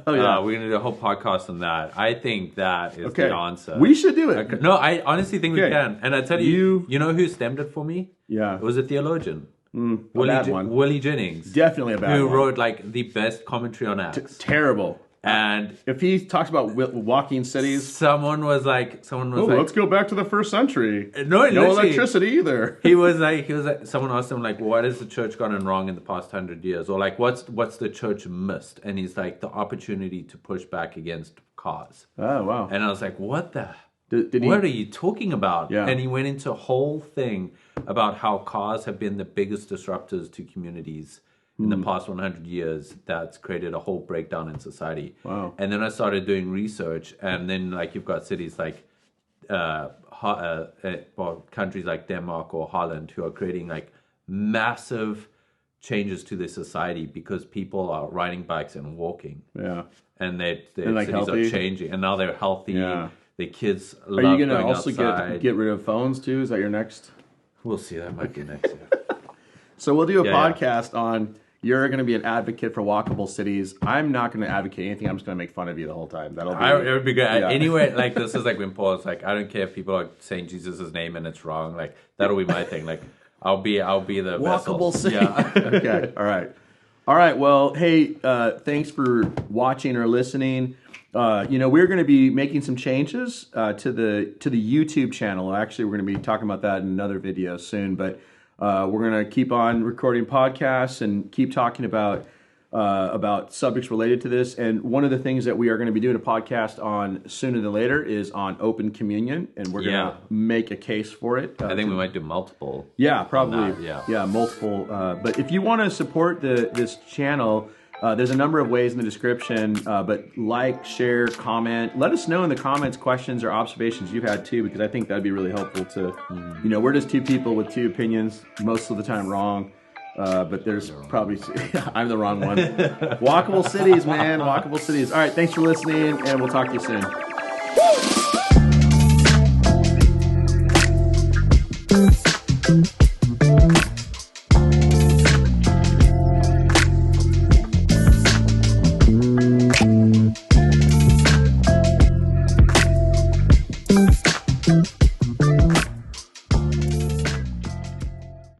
Oh, yeah. We're gonna do a whole podcast on that. I think that is Okay. the answer. We should do it. No, I honestly think we Okay. can. And I tell you, you know who stemmed it for me? Yeah. It was a theologian. bad one. Willie Jennings. Definitely a bad who one. wrote like the best commentary on Acts. Terrible. And if he talks about walking cities, someone was like, let's go back to the first century. No electricity either. he was like, someone asked him like, what has the church gotten wrong in the past 100 years? Or like, what's the church missed? And he's like, the opportunity to push back against cars. Oh, wow. And I was like, what the? Did what are you talking about? Yeah. And he went into a whole thing about how cars have been the biggest disruptors to communities in the past 100 years. That's created a whole breakdown in society. Wow. And then I started doing research, and then like you've got cities like countries like Denmark or Holland who are creating like massive changes to their society because people are riding bikes and walking. Yeah. And their like cities healthy. are changing, and now they're healthy. Yeah. The kids Are love you going to going also outside. get rid of phones too? Is that your next? We'll see. That might be next year. So we'll do a Yeah, podcast on, you're going to be an advocate for walkable cities. I'm not going to advocate anything. I'm just going to make fun of you the whole time. That'll be. It would be good. Yeah. Anyway, like this is like when Paul's like, I don't care if people are saying Jesus' name and it's wrong. Like that'll be my thing. Like I'll be the walkable vessel. city. Yeah. Okay. All right. Well, hey, thanks for watching or listening. We're going to be making some changes to the YouTube channel. Actually, we're going to be talking about that in another video soon. But we're going to keep on recording podcasts and keep talking about subjects related to this. And one of the things that we are going to be doing a podcast on sooner than later is on open communion, and we're going to make a case for it. I think we might do multiple. Yeah, probably. Yeah, multiple. But if you want to support this channel, there's a number of ways in the description. But like, share, comment. Let us know in the comments questions or observations you've had too, because I think that'd be really helpful to, we're just two people with two opinions, most of the time wrong. But there's probably, I'm the wrong one. Walkable cities, man. Walkable cities. All right, thanks for listening, and we'll talk to you soon.